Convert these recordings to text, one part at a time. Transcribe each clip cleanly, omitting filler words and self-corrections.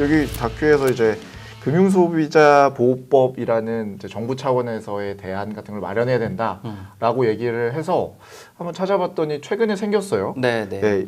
여기 다큐에서 이제 금융소비자보호법이라는 이제 정부 차원에서의 대안 같은 걸 마련해야 된다라고 얘기를 해서 한번 찾아봤더니 최근에 생겼어요. 네. 네,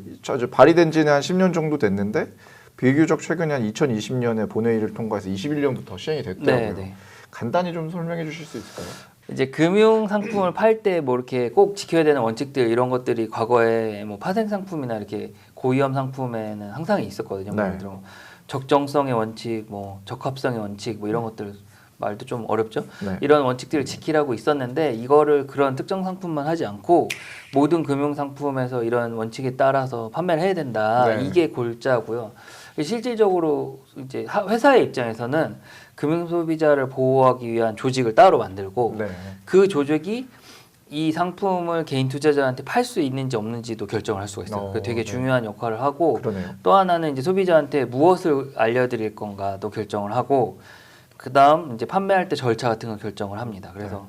발의된 지는 한 10년 정도 됐는데 비교적 최근에 한 2020년에 본회의를 통과해서 21년부터 시행이 됐더라고요. 네. 간단히 좀 설명해 주실 수 있을까요? 이제 금융 상품을 팔 때 뭐 이렇게 꼭 지켜야 되는 원칙들 이런 것들이 과거에 뭐 파생 상품이나 이렇게 고위험 상품에는 항상 있었거든요. 네. 예를 들어 적정성의 원칙, 뭐 적합성의 원칙, 뭐 이런 것들 말도 좀 어렵죠. 네. 이런 원칙들을 지키라고 있었는데 이거를 그런 특정 상품만 하지 않고 모든 금융 상품에서 이런 원칙에 따라서 판매를 해야 된다. 네. 이게 골자고요. 실질적으로 이제 회사의 입장에서는 금융 소비자를 보호하기 위한 조직을 따로 만들고 네. 그 조직이 이 상품을 개인 투자자한테 팔 수 있는지 없는지도 결정을 할 수가 있어요. 그게 되게 네. 중요한 역할을 하고 그러네요. 또 하나는 이제 소비자한테 무엇을 알려드릴 건가도 결정을 하고 그다음 이제 판매할 때 절차 같은 걸 결정을 합니다. 그래서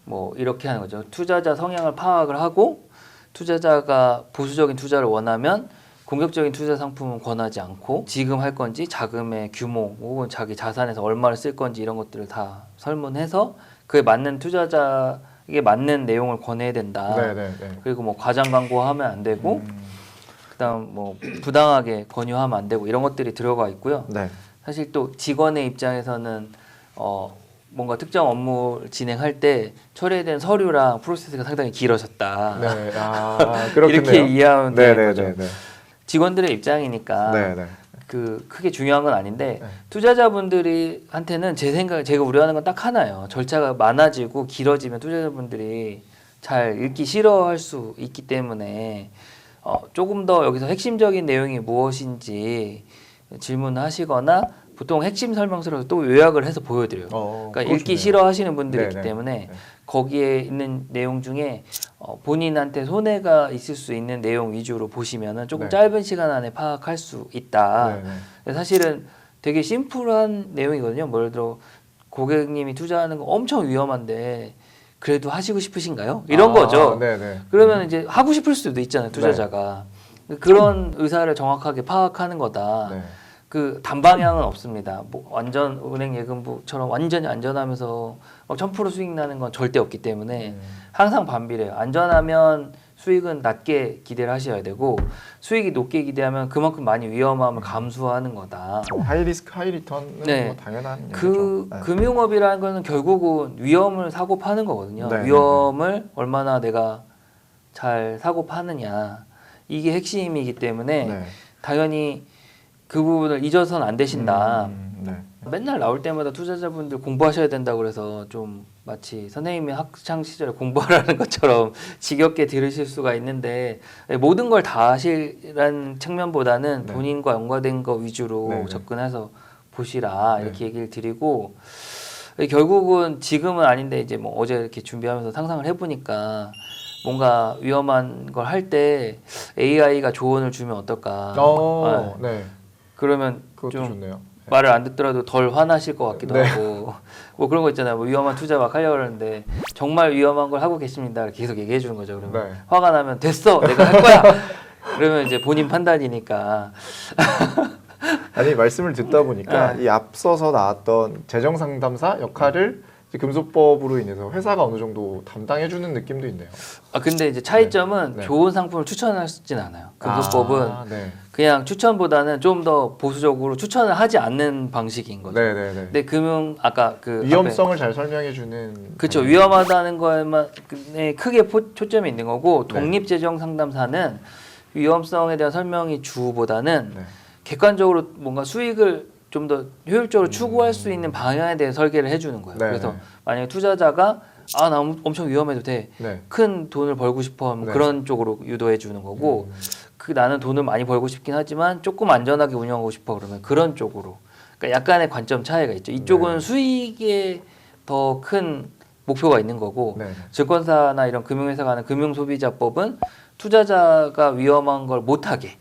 뭐 이렇게 하는 거죠. 투자자 성향을 파악을 하고 투자자가 보수적인 투자를 원하면 공격적인 투자 상품은 권하지 않고 지금 할 건지 자금의 규모 혹은 자기 자산에서 얼마를 쓸 건지 이런 것들을 다 설문해서 그에 맞는 투자자에게 맞는 내용을 권해야 된다. 네. 그리고 뭐 과장 광고하면 안 되고 그다음 뭐 부당하게 권유하면 안 되고 이런 것들이 들어가 있고요. 네. 사실 또 직원의 입장에서는 뭔가 특정 업무를 진행할 때 처리된 서류랑 프로세스가 상당히 길어졌다. 네. 그렇겠네요. 이렇게 이해하면 되는 거죠. 네. 직원들의 입장이니까 네. 그 크게 중요한 건 아닌데 네. 투자자분들한테는 제 생각 제가 우려하는 건 딱 하나예요. 절차가 많아지고 길어지면 투자자분들이 잘 읽기 싫어할 수 있기 때문에 조금 더 여기서 핵심적인 내용이 무엇인지 질문하시거나 보통 핵심 설명서를 또 요약을 해서 보여드려요. 그러니까 읽기 싫어하시는 분들이 있기 때문에 거기에 있는 내용 중에 본인한테 손해가 있을 수 있는 내용 위주로 보시면은 조금 짧은 시간 안에 파악할 수 있다. 사실은 되게 심플한 내용이거든요. 뭐 예를 들어 고객님이 투자하는 거 엄청 위험한데 그래도 하시고 싶으신가요? 이런 거죠. 그러면 이제 하고 싶을 수도 있잖아요, 투자자가. 그런 의사를 정확하게 파악하는 거다. 그 단방향은 없습니다. 뭐 완전 은행 예금부처럼 완전히 안전하면서 1000% 수익 나는 건 절대 없기 때문에 항상 반비례해요. 안전하면 수익은 낮게 기대를 하셔야 되고 수익이 높게 기대하면 그만큼 많이 위험함을 감수하는 거다. 하이 리스크 하이 리턴은 뭐 당연한 그 얘기죠. 금융업이라는 거는 결국은 위험을 사고 파는 거거든요. 위험을 얼마나 내가 잘 사고 파느냐 이게 핵심이기 때문에 당연히 그 부분을 잊어서는 안 되신다. 맨날 나올 때마다 투자자분들 공부하셔야 된다고 그래서 좀 마치 선생님이 학창 시절에 공부하라는 것처럼 지겹게 들으실 수가 있는데 모든 걸 다 하시라는 측면보다는 본인과 연관된 거 위주로 접근해서 보시라 이렇게 얘기를 드리고 결국은 지금은 아닌데 이제 뭐 어제 이렇게 준비하면서 상상을 해보니까 뭔가 위험한 걸 할 때 AI가 조언을 주면 어떨까. 그러면 좀 좋네요. 말을 안 듣더라도 덜 화나실 것 같기도 하고 뭐 그런 거 있잖아요. 뭐 위험한 투자 막 하려고 하는데 정말 위험한 걸 하고 계십니다. 이렇게 계속 얘기해 주는 거죠. 그러면 화가 나면 됐어 내가 할 거야. 그러면 이제 본인 판단이니까. 아니 말씀을 듣다 보니까 이 앞서서 나왔던 재정상담사 역할을 금소법으로 인해서 회사가 어느 정도 담당해주는 느낌도 있네요. 근데 이제 차이점은 좋은 상품을 추천하진 않아요. 금소법은 그냥 추천보다는 좀 더 보수적으로 추천을 하지 않는 방식인 거죠. 근데 아까 그 위험성을 잘 설명해주는. 그렇죠. 위험하다는 거에만 크게 초점이 있는 거고 독립재정상담사는 위험성에 대한 설명이 주보다는 객관적으로 뭔가 수익을 좀 더 효율적으로 추구할 수 있는 방향에 대해 설계를 해주는 거예요. 그래서 만약에 투자자가 나 엄청 위험해도 돼. 큰 돈을 벌고 싶어 하면 그런 쪽으로 유도해 주는 거고 나는 돈을 많이 벌고 싶긴 하지만 조금 안전하게 운영하고 싶어 그러면 그런 쪽으로. 그러니까 약간의 관점 차이가 있죠. 이쪽은 수익에 더 큰 목표가 있는 거고 증권사나 이런 금융회사가 하는 금융소비자법은 투자자가 위험한 걸 못하게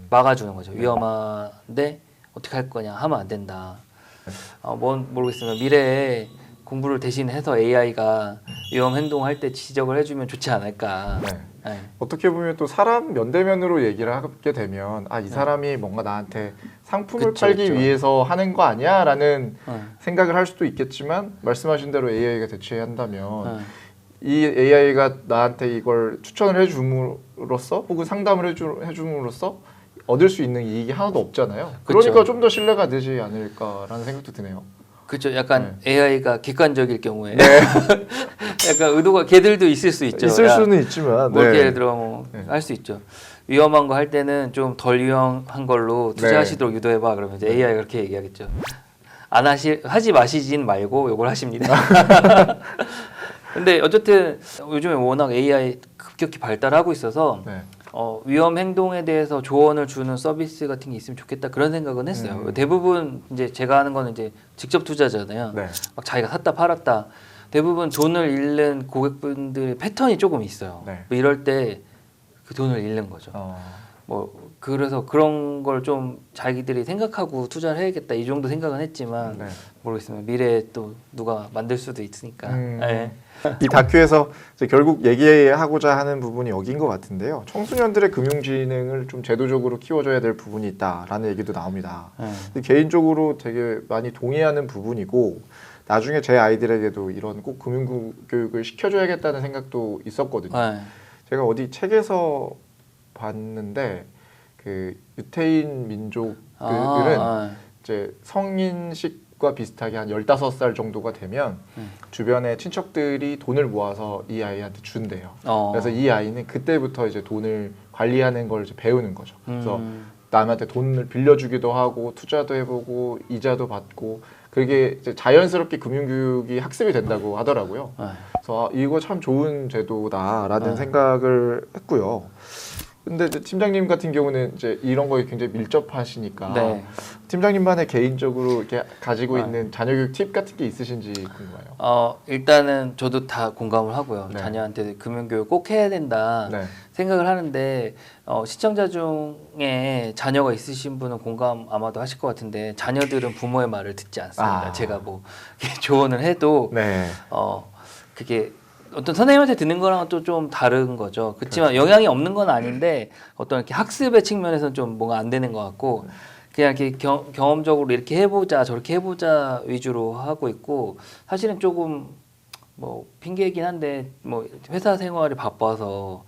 막아주는 거죠. 위험한데 어떻게 할 거냐 하면 안 된다. 뭔 모르겠으면 미래에 공부를 대신해서 AI가 위험 행동할 때 지적을 해주면 좋지 않을까. 네. 어떻게 보면 또 사람 면대면으로 얘기를 하게 되면 이 사람이 뭔가 나한테 상품을 그쵸, 팔기 그쵸. 위해서 하는 거 아니야? 라는 네. 생각을 할 수도 있겠지만 말씀하신 대로 AI가 대체한다면 네. 이 AI가 나한테 이걸 추천을 해줌으로써 혹은 상담을 해줌으로써 얻을 수 있는 이익이 하나도 없잖아요. 그러니까 그쵸. 좀 더 신뢰가 되지 않을까라는 생각도 드네요. 그렇죠. 약간 AI가 객관적일 경우에 네. 약간 의도가 걔들도 있을 수 있죠. 있을 야, 수는 있지만 뭐 이렇게 네. 예를 들어 뭐 네. 할 수 있죠. 위험한 거 할 때는 좀 덜 위험한 걸로 투자하시도록 유도해봐. 그러면 이제 AI가 그렇게 얘기하겠죠. 안 하지 마시진 말고 요걸 하십니다. 근데 어쨌든 요즘에 워낙 AI 급격히 발달하고 있어서 네. 위험 행동에 대해서 조언을 주는 서비스 같은 게 있으면 좋겠다 그런 생각은 했어요. 대부분 이제 제가 하는 거는 이제 직접 투자잖아요. 네. 막 자기가 샀다 팔았다. 대부분 돈을 잃는 고객분들의 패턴이 조금 있어요. 네. 뭐 이럴 때 그 돈을 잃는 거죠. 뭐 그래서 그런 걸 좀 자기들이 생각하고 투자를 해야겠다 이 정도 생각은 했지만 네. 모르겠습니다. 미래에 또 누가 만들 수도 있으니까. 네. 이 다큐에서 이제 결국 얘기하고자 하는 부분이 여기인 것 같은데요. 청소년들의 금융지능을 좀 제도적으로 키워줘야 될 부분이 있다라는 얘기도 나옵니다. 근데 개인적으로 되게 많이 동의하는 부분이고 나중에 제 아이들에게도 이런 꼭 금융교육을 시켜줘야겠다는 생각도 있었거든요. 네. 제가 어디 책에서 봤는데 그 유태인 민족들은 이제 성인식과 비슷하게 한 15살 정도가 되면 주변에 친척들이 돈을 모아서 이 아이한테 준대요. 그래서 이 아이는 그때부터 이제 돈을 관리하는 걸 이제 배우는 거죠. 그래서 남한테 돈을 빌려주기도 하고 투자도 해보고 이자도 받고 그게 이제 자연스럽게 금융교육이 학습이 된다고 하더라고요. 그래서 이거 참 좋은 제도다라는 생각을 했고요. 근데 이제 팀장님 같은 경우는 이제 이런 거에 굉장히 밀접하시니까 네. 팀장님만의 개인적으로 이렇게 가지고 있는 자녀 교육 팁 같은 게 있으신지 궁금해요. 일단은 저도 다 공감을 하고요. 네. 자녀한테 금융교육 꼭 해야 된다 네. 생각을 하는데 시청자 중에 자녀가 있으신 분은 공감 아마도 하실 것 같은데 자녀들은 부모의 말을 듣지 않습니다. 제가 뭐 조언을 해도 네. 그게 어떤 선생님한테 듣는 거랑은 또 좀 다른 거죠. 그렇지만 영향이 없는 건 아닌데 어떤 이렇게 학습의 측면에서는 좀 뭔가 안 되는 것 같고 그냥 이렇게 경험적으로 이렇게 해보자 저렇게 해보자 위주로 하고 있고 사실은 조금 뭐 핑계이긴 한데 뭐 회사 생활이 바빠서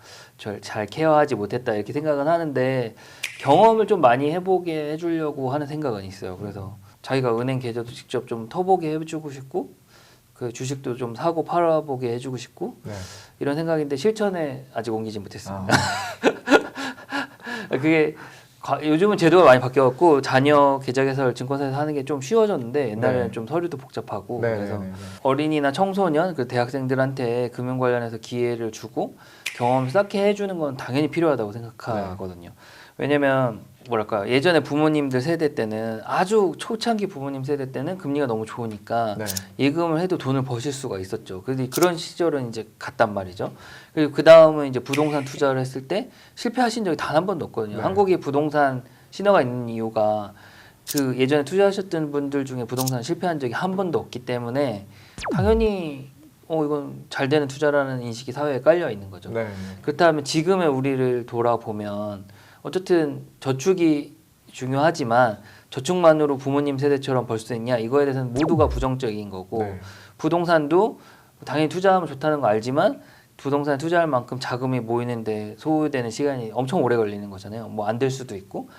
잘 케어하지 못했다 이렇게 생각은 하는데 경험을 좀 많이 해보게 해주려고 하는 생각은 있어요. 그래서 자기가 은행 계좌도 직접 좀 터보게 해주고 싶고 그 주식도 좀 사고 팔아보게 해주고 싶고 이런 생각인데 실천에 아직 옮기지 못했습니다. 그게 요즘은 제도가 많이 바뀌어갖고 자녀 계좌 개설 증권사에서 하는 게 좀 쉬워졌는데 옛날에는 좀 서류도 복잡하고 그래서 어린이나 청소년 그 대학생들한테 금융 관련해서 기회를 주고 경험을 쌓게 해주는 건 당연히 필요하다고 생각하거든요. 왜냐면 뭐랄까 예전에 부모님들 세대 때는 아주 초창기 부모님 세대 때는 금리가 너무 좋으니까 예금을 해도 돈을 버실 수가 있었죠. 그런데 그런 시절은 이제 갔단 말이죠. 그리고 그 다음은 이제 부동산 투자를 했을 때 실패하신 적이 단 한 번도 없거든요. 한국이 부동산 신화가 있는 이유가 그 예전에 투자하셨던 분들 중에 부동산 실패한 적이 한 번도 없기 때문에 당연히 이건 잘 되는 투자라는 인식이 사회에 깔려 있는 거죠. 그렇다면 지금의 우리를 돌아보면 어쨌든 저축이 중요하지만 저축만으로 부모님 세대처럼 벌 수 있냐 이거에 대해서는 모두가 부정적인 거고 부동산도 당연히 투자하면 좋다는 거 알지만 부동산에 투자할 만큼 자금이 모이는데 소요되는 시간이 엄청 오래 걸리는 거잖아요. 뭐 안 될 수도 있고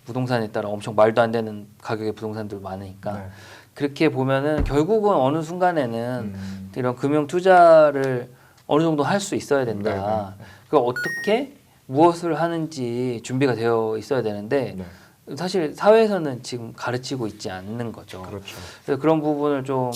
부동산에 따라 엄청 말도 안 되는 가격의 부동산들 많으니까 그렇게 보면은 결국은 어느 순간에는 이런 금융 투자를 어느 정도 할 수 있어야 된다. 그걸 어떻게 무엇을 하는지 준비가 되어 있어야 되는데 사실 사회에서는 지금 가르치고 있지 않는 거죠. 그래서 그런 부분을 좀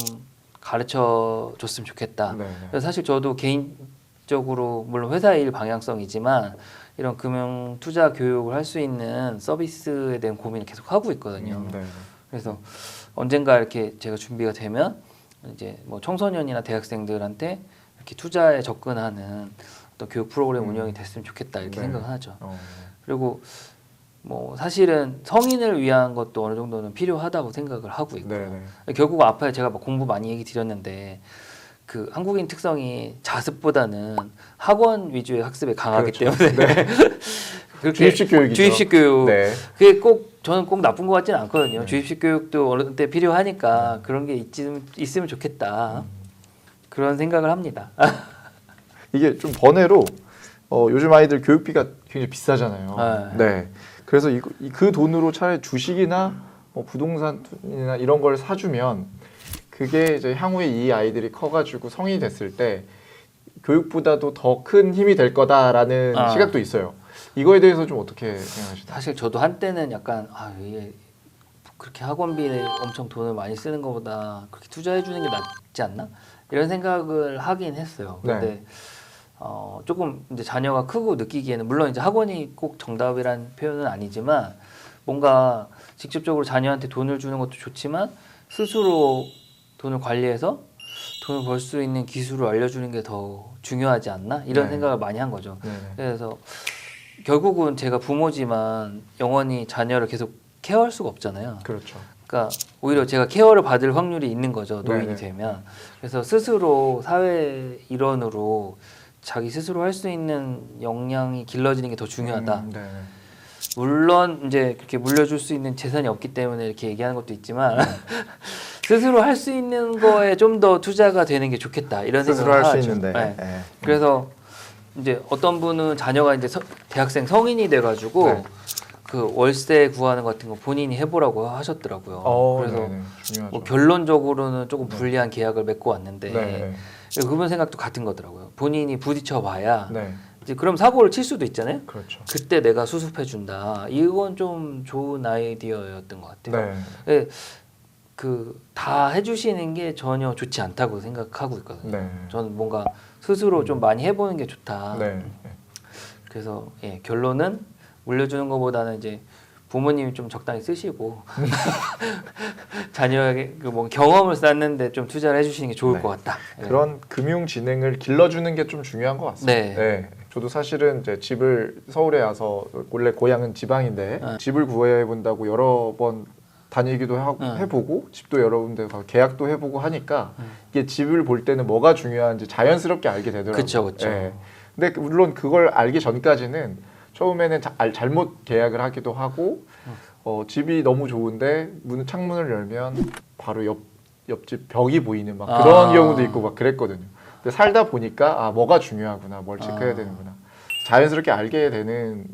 가르쳐 줬으면 좋겠다. 그래서 사실 저도 개인적으로 물론 회사 일 방향성이지만 이런 금융 투자 교육을 할 수 있는 서비스에 대한 고민을 계속 하고 있거든요. 그래서 언젠가 이렇게 제가 준비가 되면 이제 뭐 청소년이나 대학생들한테 이렇게 투자에 접근하는 어떤 교육 프로그램 운영이 됐으면 좋겠다 이렇게 생각을 하죠. 그리고 뭐 사실은 성인을 위한 것도 어느 정도는 필요하다고 생각을 하고 있고요. 결국 앞에 제가 막 공부 많이 얘기 드렸는데 그 한국인 특성이 자습보다는 학원 위주의 학습에 강하기 그렇죠. 때문에 네. 그렇게 주입식 교육이죠. 주입식 교육 네. 그게 꼭 저는 꼭 나쁜 것 같지는 않거든요. 네. 주입식 교육도 어느 때 필요하니까 그런 게 있으면 좋겠다. 그런 생각을 합니다. 이게 좀 번외로 요즘 아이들 교육비가 굉장히 비싸잖아요. 네. 그래서 그 돈으로 차라리 주식이나 뭐 부동산이나 이런 걸 사주면 그게 이제 향후에 이 아이들이 커가지고 성인이 됐을 때 교육보다도 더 큰 힘이 될 거다라는 시각도 있어요. 이거에 대해서 좀 어떻게 생각하시나요? 사실 저도 한때는 약간 이게 그렇게 학원비에 엄청 돈을 많이 쓰는 것보다 그렇게 투자해 주는 게 낫지 않나? 이런 생각을 하긴 했어요. 근데 네. 조금 이제 자녀가 크고 느끼기에는 물론 이제 학원이 꼭 정답이란 표현은 아니지만 뭔가 직접적으로 자녀한테 돈을 주는 것도 좋지만 스스로 돈을 관리해서 돈을 벌 수 있는 기술을 알려주는 게 더 중요하지 않나? 이런 네. 생각을 많이 한 거죠. 네. 그래서 결국은 제가 부모지만 영원히 자녀를 계속 케어할 수가 없잖아요. 그렇죠. 그러니까 오히려 제가 케어를 받을 확률이 있는 거죠. 노인이 네네. 되면. 그래서 스스로 사회 일원으로 자기 스스로 할 수 있는 역량이 길러지는 게 더 중요하다. 네. 물론 이제 그렇게 물려줄 수 있는 재산이 없기 때문에 이렇게 얘기하는 것도 있지만 스스로 할 수 있는 거에 좀 더 투자가 되는 게 좋겠다. 이런 스스로 생각을 할 수 하죠. 있는데. 네. 네. 그래서 이제 어떤 분은 자녀가 이제 대학생 성인이 돼가지고 네. 그 월세 구하는 거 같은 거 본인이 해보라고 하셨더라고요. 그래서 네네. 중요하죠. 뭐 결론적으로는 조금 불리한 계약을 맺고 왔는데 네. 그분 생각도 같은 거더라고요. 본인이 부딪혀봐야 네. 이제 그럼 사고를 칠 수도 있잖아요. 그렇죠. 그때 내가 수습해 준다. 이건 좀 좋은 아이디어였던 것 같아요. 네. 그 다 해주시는 게 전혀 좋지 않다고 생각하고 있거든요. 네. 저는 뭔가 스스로 좀 많이 해보는 게 좋다. 네. 그래서 결론은 물려주는 것보다는 이제 부모님이 좀 적당히 쓰시고 자녀에게 그 뭐 경험을 쌓는데 좀 투자를 해주시는 게 좋을 네. 것 같다. 그런 금융 지능을 길러주는 게 좀 중요한 것 같습니다. 네. 저도 사실은 이제 집을 서울에 와서 원래 고향은 지방인데 네. 집을 구해 본다고 여러 번 다니기도 해보고 집도 여러 군데 가서 계약도 해보고 하니까 이게 집을 볼 때는 뭐가 중요한지 자연스럽게 알게 되더라고요. 그렇죠. 근데 물론 그걸 알기 전까지는 처음에는 잘못 계약을 하기도 하고 집이 너무 좋은데 창문을 열면 바로 옆집 벽이 보이는 막 그런 경우도 있고 막 그랬거든요. 근데 살다 보니까 뭐가 중요하구나, 뭘 체크해야 되는구나. 자연스럽게 알게 되는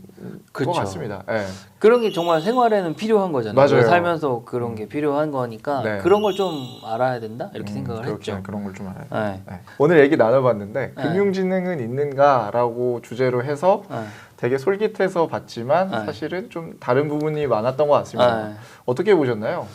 것 같습니다. 네. 그런 게 정말 생활에는 필요한 거잖아요. 맞아요. 살면서 그런 게 필요한 거니까 네. 그런 걸 좀 알아야 된다 이렇게 생각을 그렇죠. 했죠. 그런 걸 좀 알아야 돼요. 네. 네. 오늘 얘기 나눠봤는데 네. 금융지능은 있는가라고 주제로 해서 네. 되게 솔깃해서 봤지만 네. 사실은 좀 다른 부분이 많았던 것 같습니다. 네. 어떻게 보셨나요?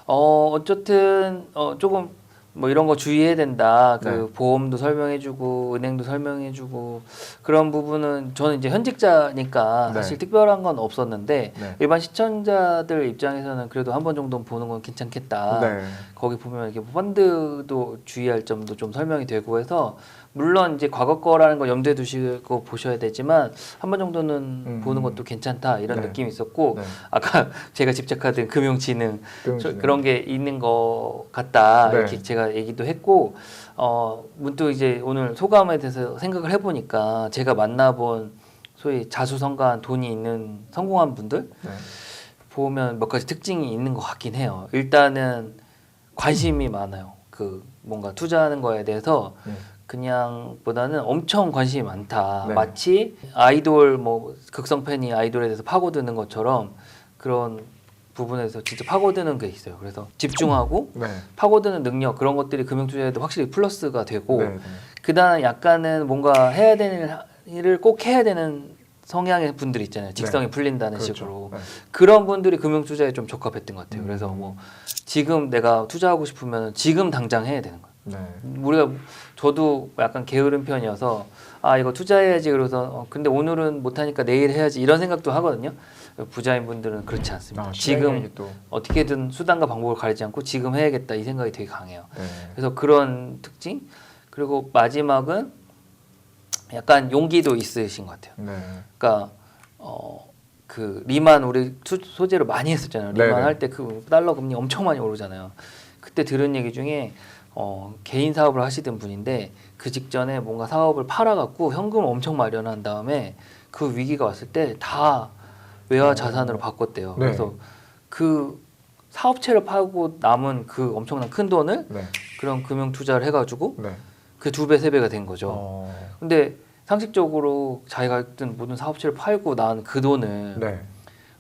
어쨌든 조금 뭐 이런 거 주의해야 된다. 그 네. 보험도 설명해주고 은행도 설명해주고 그런 부분은 저는 이제 현직자니까 네. 사실 특별한 건 없었는데 네. 일반 시청자들 입장에서는 그래도 한 번 정도는 보는 건 괜찮겠다. 네. 거기 보면 이렇게 펀드도 주의할 점도 좀 설명이 되고 해서 물론 이제 과거 거라는 걸 염두에 두시고 보셔야 되지만 한 번 정도는 보는 것도 괜찮다 이런 네. 느낌이 있었고 네. 아까 제가 집착하던 금융지능 금융지능. 그런 게 있는 것 같다 네. 이렇게 제가 얘기도 했고 문득 이제 오늘 소감에 대해서 생각을 해보니까 제가 만나본 소위 자수성가한 돈이 있는 성공한 분들 네. 보면 몇 가지 특징이 있는 것 같긴 해요. 일단은 관심이 많아요. 그 뭔가 투자하는 거에 대해서 그냥 보다는 엄청 관심이 많다. 네. 마치 아이돌 뭐 극성 팬이 아이돌에 대해서 파고드는 것처럼 그런 부분에서 진짜 파고드는 게 있어요. 그래서 집중하고 네. 파고드는 능력 그런 것들이 금융 투자에도 확실히 플러스가 되고 네. 네. 그다음 약간은 뭔가 해야 되는 일을 꼭 해야 되는 성향의 분들이 있잖아요. 직성이 풀린다는 그렇죠. 식으로 네. 그런 분들이 금융 투자에 좀 적합했던 것 같아요. 그래서 뭐 지금 내가 투자하고 싶으면 지금 당장 해야 되는 거예요. 네. 우리가 저도 약간 게으른 편이어서 이거 투자해야지 그래서 근데 오늘은 못하니까 내일 해야지 이런 생각도 하거든요. 부자인 분들은 그렇지 않습니다. 지금 실행력이 또. 어떻게든 수단과 방법을 가리지 않고 지금 해야겠다 이 생각이 되게 강해요. 네. 그래서 그런 특징 그리고 마지막은 약간 용기도 있으신 것 같아요. 네. 그러니까 그 리만 우리 소재로 많이 했었잖아요. 리만 네네. 할 때 그 달러 금리 엄청 많이 오르잖아요. 그때 들은 얘기 중에 개인 사업을 하시던 분인데 그 직전에 뭔가 사업을 팔아갖고 현금을 엄청 마련한 다음에 그 위기가 왔을 때 다 외화 자산으로 바꿨대요. 네. 그래서 그 사업체를 팔고 남은 그 엄청난 큰 돈을 네. 그런 금융 투자를 해가지고 네. 그 2배, 3배가 된 거죠. 근데 상식적으로 자기가 했던 모든 사업체를 팔고 난 그 돈을 네.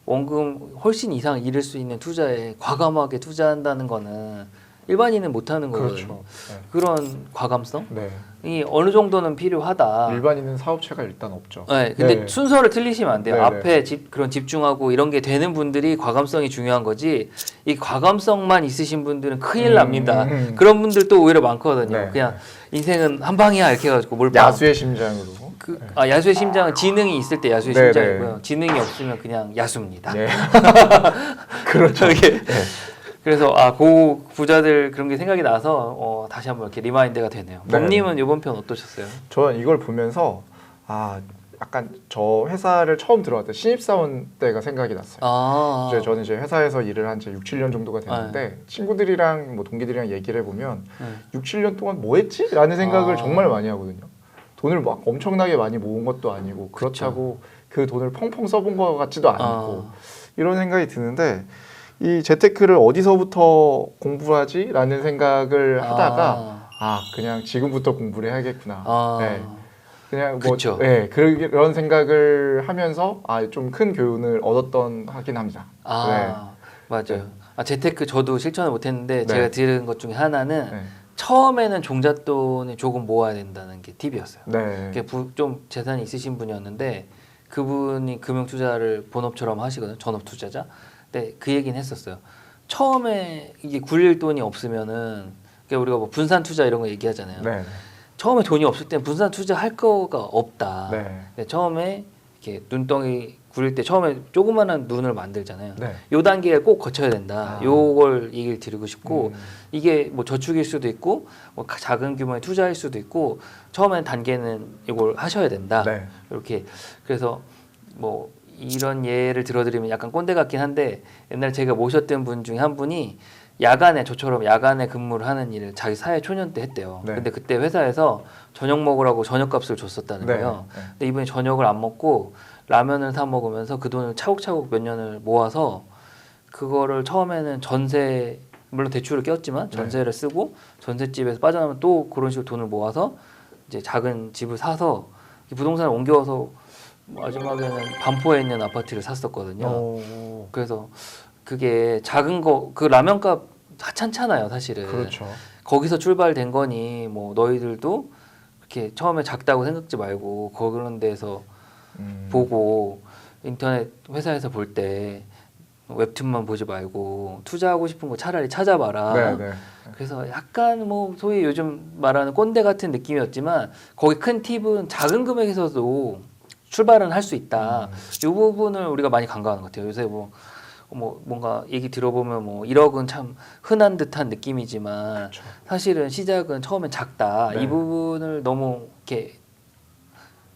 원금 훨씬 이상 잃을 수 있는 투자에 과감하게 투자한다는 거는 일반인은 못하는 거거든요. 그렇죠. 네. 그런 과감성이 네. 어느 정도는 필요하다. 일반인은 사업체가 일단 없죠. 네, 근데 네. 순서를 틀리시면 안 돼요. 네네. 앞에 그런 집중하고 이런 게 되는 분들이 과감성이 중요한 거지. 이 과감성만 있으신 분들은 큰일 납니다. 그런 분들도 오히려 많거든요. 네. 그냥 인생은 한 방이야 이렇게 해가지고 몰빵. 야수의 심장으로. 야수의 심장은 지능이 있을 때 야수의 네네. 심장이고요. 지능이 없으면 그냥 야수입니다. 네. 그렇죠. 이게 네. 그래서 고 부자들 그런 게 생각이 나서 다시 한번 이렇게 리마인드가 되네요. 네. 봄님은 이번 편 어떠셨어요? 저는 이걸 보면서 약간 저 회사를 처음 들어왔을 때 신입사원 때가 생각이 났어요. 이제 저는 이제 회사에서 일을 한 지 6, 7년 정도가 됐는데 친구들이랑 뭐 동기들이랑 얘기를 해보면 6, 7년 동안 뭐 했지? 라는 생각을 정말 많이 하거든요. 돈을 막 엄청나게 많이 모은 것도 아니고 그렇다고 그 돈을 펑펑 써본 것 같지도 않고 이런 생각이 드는데 이 재테크를 어디서부터 공부하지? 라는 생각을 하다가 그냥 지금부터 공부를 해야겠구나. 네. 그냥 뭐 네, 그런 생각을 하면서 좀 큰 교훈을 얻었던 하긴 합니다. 네. 맞아요. 재테크 저도 실천을 못했는데 네. 제가 들은 것 중에 하나는 네. 처음에는 종잣돈을 조금 모아야 된다는 게 팁이었어요. 네. 좀 재산이 있으신 분이었는데 그분이 금융 투자를 본업처럼 하시거든요. 전업 투자자. 근데 그 얘기는 했었어요. 처음에 이게 굴릴 돈이 없으면은 우리가 뭐 분산 투자 이런 거 얘기하잖아요. 네. 처음에 돈이 없을 땐 분산 투자 할 거가 없다. 네. 근데 처음에 이렇게 눈덩이 굴릴 때 처음에 조그마한 눈을 만들잖아요. 네. 요 단계를 꼭 거쳐야 된다. 요걸 얘기를 드리고 싶고 이게 뭐 저축일 수도 있고 뭐 작은 규모의 투자일 수도 있고 처음엔 단계는 이걸 하셔야 된다. 네. 이렇게 그래서 뭐 이런 예를 들어드리면 약간 꼰대 같긴 한데 옛날 제가 모셨던 분 중에 한 분이 야간에 저처럼 야간에 근무를 하는 일을 자기 사회 초년 때 했대요. 네. 근데 그때 회사에서 저녁 먹으라고 저녁값을 줬었다는 네. 거예요. 네. 근데 이분이 저녁을 안 먹고 라면을 사 먹으면서 그 돈을 차곡차곡 몇 년을 모아서 그거를 처음에는 전세 물론 대출을 꼈지만 전세를 쓰고 전셋집에서 빠져나오면 또 그런 식으로 돈을 모아서 이제 작은 집을 사서 부동산을 옮겨서 마지막에는 반포에 있는 아파트를 샀었거든요. 그래서 그게 작은 거 그 라면값 하찮잖아요, 사실은. 그렇죠. 거기서 출발된 거니 뭐 너희들도 이렇게 처음에 작다고 생각지 말고 그런 데서 보고 인터넷 회사에서 볼 때 웹툰만 보지 말고 투자하고 싶은 거 차라리 찾아봐라. 네, 네. 그래서 약간 뭐 소위 요즘 말하는 꼰대 같은 느낌이었지만 거기 큰 팁은 작은 금액에서도 출발은 할 수 있다. 이 부분을 우리가 많이 간과하는 것 같아요. 요새 뭐 뭔가 얘기 들어보면 뭐 1억은 참 흔한 듯한 느낌이지만 그렇죠. 사실은 시작은 처음엔 작다. 네. 이 부분을 너무 이렇게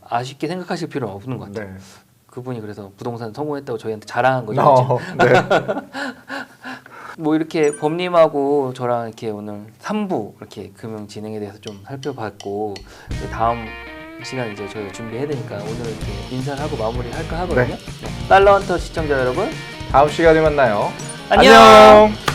아쉽게 생각하실 필요는 없는 것 같아요. 네. 그분이 그래서 부동산 성공했다고 저희한테 자랑한 거죠. 네. 뭐 이렇게 범님하고 저랑 이렇게 오늘 3부 이렇게 금융 진행에 대해서 좀 살펴봤고 이제 다음 시간 이제 저희가 준비해야 되니까 오늘 이렇게 인사를 하고 마무리 할까 하거든요. 네. 달러헌터 시청자 여러분 다음 시간에 만나요. 안녕. 안녕.